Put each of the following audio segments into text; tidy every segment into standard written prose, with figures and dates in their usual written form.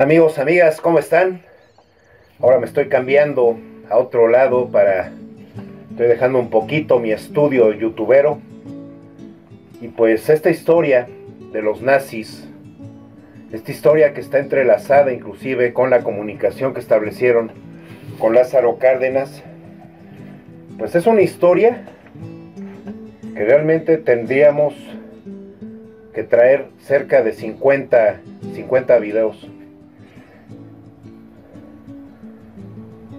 Amigos, amigas, ¿cómo están? Ahora me estoy cambiando a otro lado estoy dejando un poquito mi estudio youtubero. Y pues esta historia de los nazis, esta historia que está entrelazada inclusive con la comunicación que establecieron con Lázaro Cárdenas, pues es una historia que realmente tendríamos que traer cerca de 50 videos.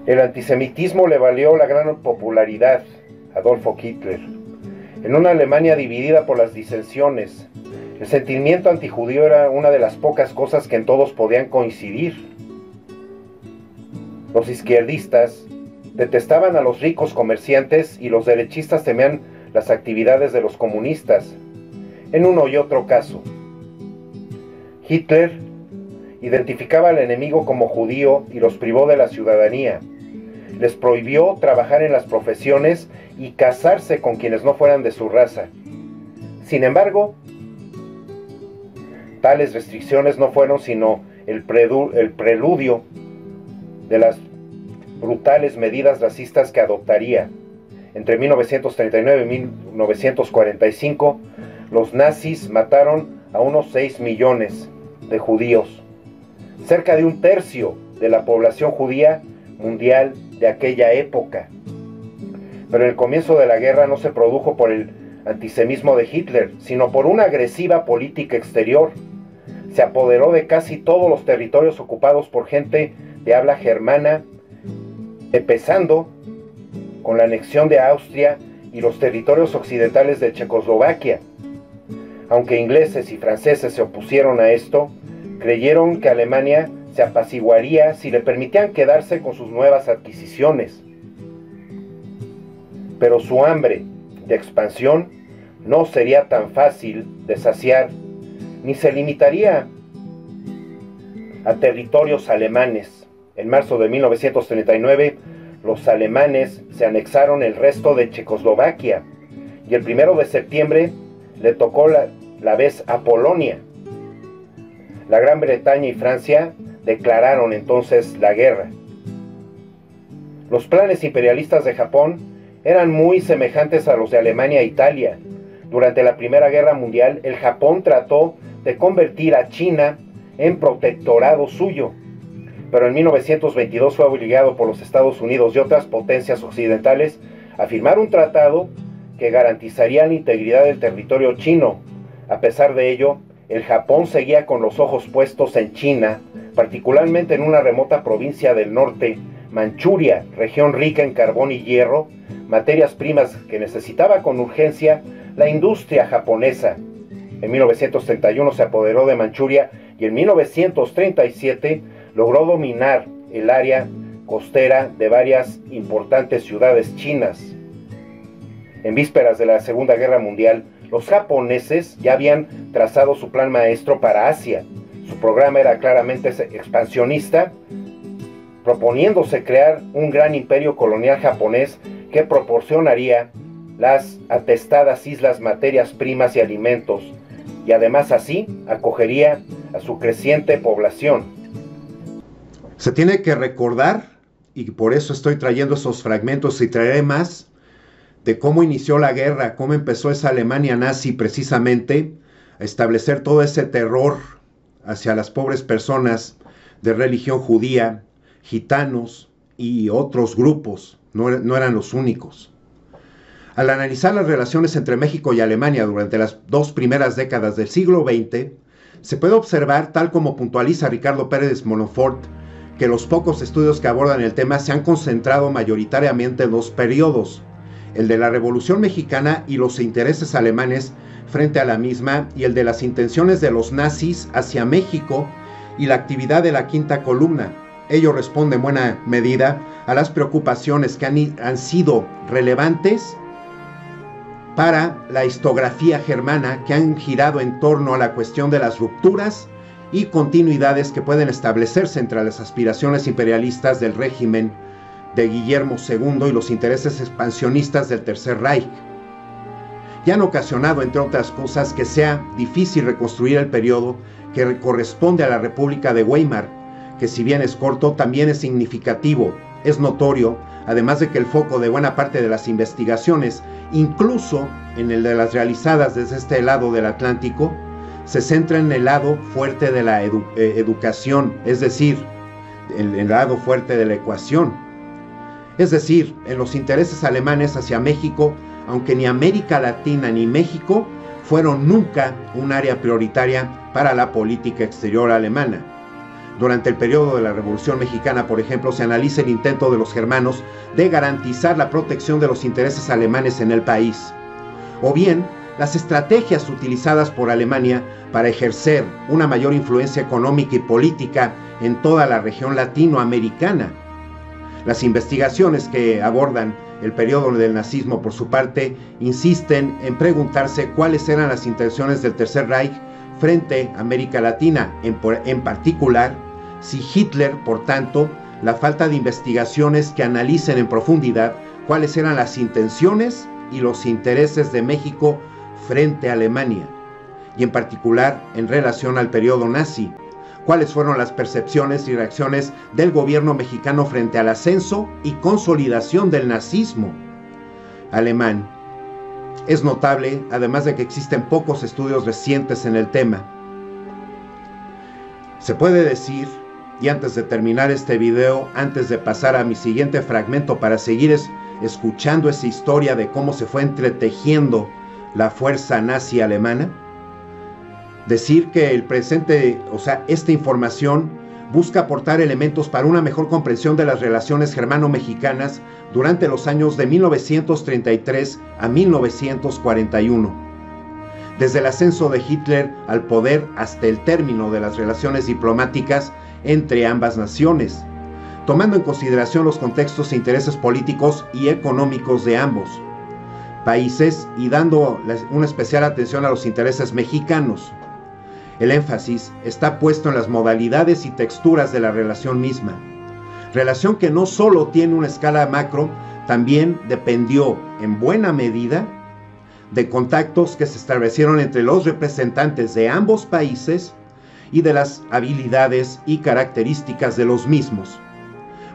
El antisemitismo le valió la gran popularidad a Adolfo Hitler. En una Alemania dividida por las disensiones, el sentimiento antijudío era una de las pocas cosas que en todos podían coincidir. Los izquierdistas detestaban a los ricos comerciantes y los derechistas temían las actividades de los comunistas. En uno y otro caso, Hitler identificaba al enemigo como judío y los privó de la ciudadanía. Les prohibió trabajar en las profesiones y casarse con quienes no fueran de su raza. Sin embargo, tales restricciones no fueron sino el preludio de las brutales medidas racistas que adoptaría. Entre 1939 y 1945, los nazis mataron a unos 6 millones de judíos, cerca de un tercio de la población judía mundial de aquella época. Pero el comienzo de la guerra no se produjo por el antisemitismo de Hitler, sino por una agresiva política exterior. Se apoderó de casi todos los territorios ocupados por gente de habla germana, empezando con la anexión de Austria y los territorios occidentales de Checoslovaquia. Aunque ingleses y franceses se opusieron a esto, creyeron que Alemania se apaciguaría si le permitían quedarse con sus nuevas adquisiciones. Pero su hambre de expansión no sería tan fácil de saciar, ni se limitaría a territorios alemanes. En marzo de 1939, los alemanes se anexaron el resto de Checoslovaquia, y el 1 de septiembre le tocó la vez a Polonia. La Gran Bretaña y Francia declararon entonces la guerra. Los planes imperialistas de Japón eran muy semejantes a los de Alemania e Italia. Durante la Primera Guerra Mundial, el Japón trató de convertir a China en protectorado suyo, pero en 1922 fue obligado por los Estados Unidos y otras potencias occidentales a firmar un tratado que garantizaría la integridad del territorio chino. A pesar de ello, el Japón seguía con los ojos puestos en China, particularmente en una remota provincia del norte, Manchuria, región rica en carbón y hierro, materias primas que necesitaba con urgencia la industria japonesa. En 1931 se apoderó de Manchuria y en 1937 logró dominar el área costera de varias importantes ciudades chinas. En vísperas de la Segunda Guerra Mundial, los japoneses ya habían trazado su plan maestro para Asia. Su programa era claramente expansionista, proponiéndose crear un gran imperio colonial japonés que proporcionaría las atestadas islas materias primas y alimentos, y además así acogería a su creciente población. Se tiene que recordar, y por eso estoy trayendo esos fragmentos y traeré más, de cómo inició la guerra, cómo empezó esa Alemania nazi precisamente a establecer todo ese terror hacia las pobres personas de religión judía, gitanos y otros grupos, no eran los únicos. Al analizar las relaciones entre México y Alemania durante las 2 primeras décadas del siglo XX, se puede observar, tal como puntualiza Ricardo Pérez Monfort, que los pocos estudios que abordan el tema se han concentrado mayoritariamente en 2 periodos: el de la Revolución Mexicana y los intereses alemanes frente a la misma, y el de las intenciones de los nazis hacia México y la actividad de la Quinta Columna. Ello responde en buena medida a las preocupaciones que han sido relevantes para la historiografía germana, que han girado en torno a la cuestión de las rupturas y continuidades que pueden establecerse entre las aspiraciones imperialistas del régimen de Guillermo II y los intereses expansionistas del Tercer Reich. Y han ocasionado, entre otras cosas, que sea difícil reconstruir el periodo que corresponde a la República de Weimar, que si bien es corto, también es significativo, es notorio, además de que el foco de buena parte de las investigaciones, incluso en el de las realizadas desde este lado del Atlántico, se centra en el lado fuerte de la educación, es decir, el lado fuerte de la ecuación. Es decir, en los intereses alemanes hacia México, aunque ni América Latina ni México fueron nunca un área prioritaria para la política exterior alemana. Durante el periodo de la Revolución Mexicana, por ejemplo, se analiza el intento de los germanos de garantizar la protección de los intereses alemanes en el país, o bien las estrategias utilizadas por Alemania para ejercer una mayor influencia económica y política en toda la región latinoamericana. Las investigaciones que abordan el periodo del nazismo, por su parte, insisten en preguntarse cuáles eran las intenciones del Tercer Reich frente a América Latina, en particular, si Hitler, por tanto, la falta de investigaciones que analicen en profundidad cuáles eran las intenciones y los intereses de México frente a Alemania, y en particular en relación al periodo nazi, cuáles fueron las percepciones y reacciones del gobierno mexicano frente al ascenso y consolidación del nazismo alemán. Es notable, además de que existen pocos estudios recientes en el tema. Se puede decir, y antes de terminar este video, antes de pasar a mi siguiente fragmento para seguir escuchando esa historia de cómo se fue entretejiendo la fuerza nazi alemana, decir que el presente, esta información busca aportar elementos para una mejor comprensión de las relaciones germano-mexicanas durante los años de 1933 a 1941, desde el ascenso de Hitler al poder hasta el término de las relaciones diplomáticas entre ambas naciones, tomando en consideración los contextos e intereses políticos y económicos de ambos países y dando una especial atención a los intereses mexicanos. El énfasis está puesto en las modalidades y texturas de la relación misma, relación que no solo tiene una escala macro, también dependió en buena medida de contactos que se establecieron entre los representantes de ambos países y de las habilidades y características de los mismos.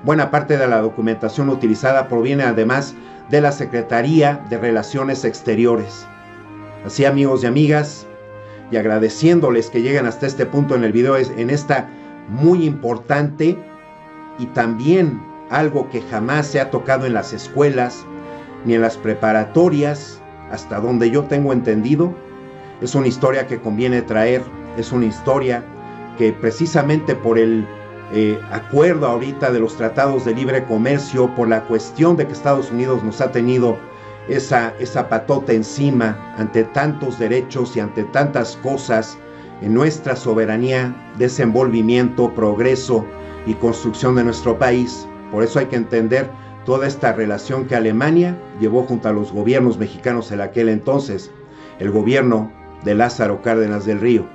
Buena parte de la documentación utilizada proviene además de la Secretaría de Relaciones Exteriores. Así, amigos y amigas, y agradeciéndoles que lleguen hasta este punto en el video, en esta muy importante y también algo que jamás se ha tocado en las escuelas ni en las preparatorias, hasta donde yo tengo entendido, es una historia que conviene traer, es una historia que precisamente por el acuerdo ahorita de los tratados de libre comercio, por la cuestión de que Estados Unidos nos ha tenido esa patota encima ante tantos derechos y ante tantas cosas en nuestra soberanía, desenvolvimiento, progreso y construcción de nuestro país. Por eso hay que entender toda esta relación que Alemania llevó junto a los gobiernos mexicanos en aquel entonces, el gobierno de Lázaro Cárdenas del Río.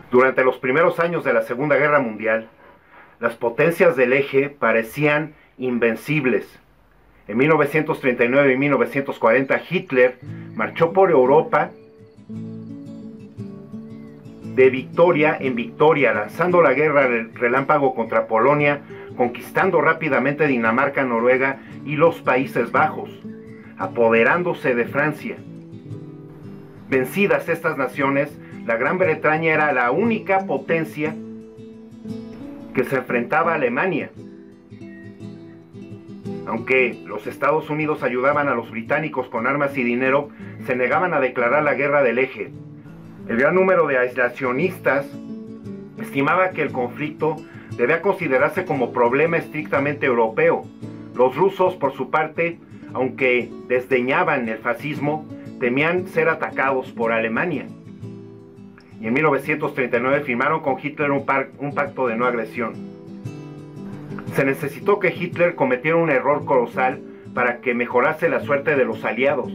Durante los primeros años de la Segunda Guerra Mundial, las potencias del eje parecían invencibles. En 1939 y 1940, Hitler marchó por Europa de victoria en victoria, lanzando la guerra relámpago contra Polonia, conquistando rápidamente Dinamarca, Noruega y los Países Bajos, apoderándose de Francia. Vencidas estas naciones, la Gran Bretaña era la única potencia que se enfrentaba a Alemania. Aunque los Estados Unidos ayudaban a los británicos con armas y dinero, se negaban a declarar la guerra del eje. El gran número de aislacionistas estimaba que el conflicto debía considerarse como problema estrictamente europeo. Los rusos, por su parte, aunque desdeñaban el fascismo, temían ser atacados por Alemania. Y en 1939 firmaron con Hitler un pacto de no agresión. Se necesitó que Hitler cometiera un error colosal para que mejorase la suerte de los aliados.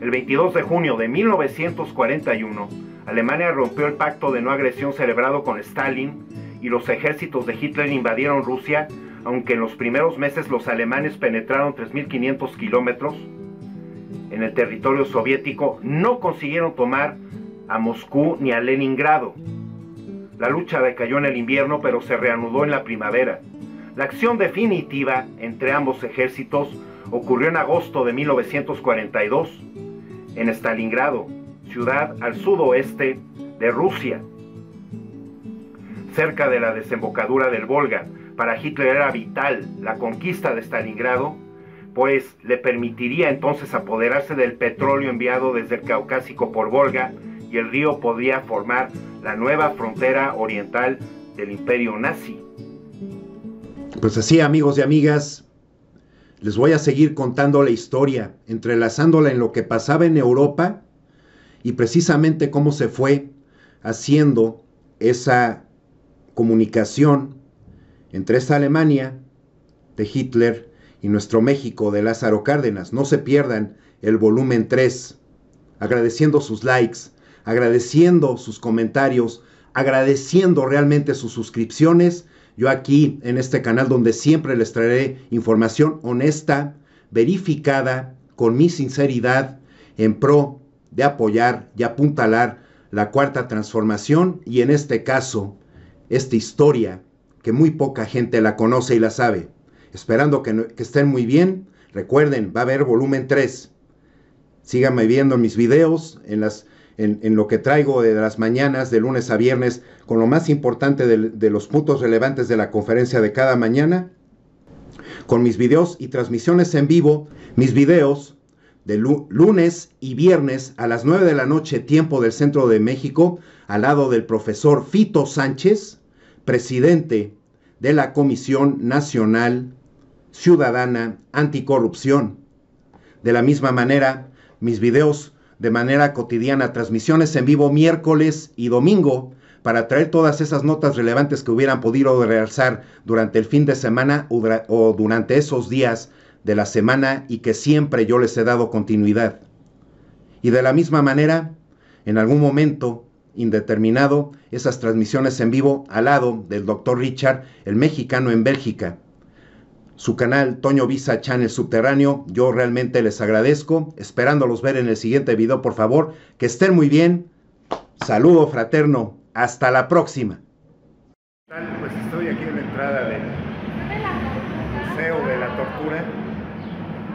El 22 de junio de 1941, Alemania rompió el pacto de no agresión celebrado con Stalin y los ejércitos de Hitler invadieron Rusia, aunque en los primeros meses los alemanes penetraron 3.500 kilómetros en el territorio soviético, no consiguieron tomar a Moscú ni a Leningrado. La lucha decayó en el invierno, pero se reanudó en la primavera. La acción definitiva entre ambos ejércitos ocurrió en agosto de 1942, en Stalingrado, ciudad al sudoeste de Rusia. Cerca de la desembocadura del Volga, para Hitler era vital la conquista de Stalingrado, pues le permitiría entonces apoderarse del petróleo enviado desde el Caucásico por Volga, y el río podría formar la nueva frontera oriental del imperio nazi. Pues así, amigos y amigas, les voy a seguir contando la historia, entrelazándola en lo que pasaba en Europa y precisamente cómo se fue haciendo esa comunicación entre esta Alemania de Hitler y nuestro México de Lázaro Cárdenas. No se pierdan el volumen 3, agradeciendo sus likes, agradeciendo sus comentarios, agradeciendo realmente sus suscripciones. Yo aquí en este canal donde siempre les traeré información honesta, verificada, con mi sinceridad, en pro de apoyar y apuntalar la cuarta transformación y en este caso, esta historia que muy poca gente la conoce y la sabe. Esperando que estén muy bien. Recuerden, va a haber volumen 3. Síganme viendo en mis videos, en lo que traigo de las mañanas, de lunes a viernes, con lo más importante de los puntos relevantes de la conferencia de cada mañana, con mis videos y transmisiones en vivo, mis videos de lunes y viernes a las 9 de la noche, tiempo del centro de México, al lado del profesor Fito Sánchez, presidente de la Comisión Nacional Ciudadana Anticorrupción. De la misma manera, mis videos de manera cotidiana, transmisiones en vivo miércoles y domingo, para traer todas esas notas relevantes que hubieran podido realzar durante el fin de semana o durante esos días de la semana y que siempre yo les he dado continuidad. Y de la misma manera, en algún momento indeterminado, esas transmisiones en vivo al lado del Dr. Richard, el mexicano en Bélgica. Su canal Toño Visa Channel Subterráneo, yo realmente les agradezco, esperándolos ver en el siguiente video, por favor, que estén muy bien, saludo fraterno, hasta la próxima. Pues estoy aquí en la entrada del Museo de la Tortura.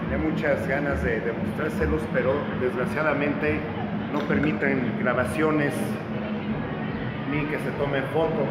Tenía muchas ganas de mostrárselos, pero desgraciadamente no permiten grabaciones ni que se tomen fotos.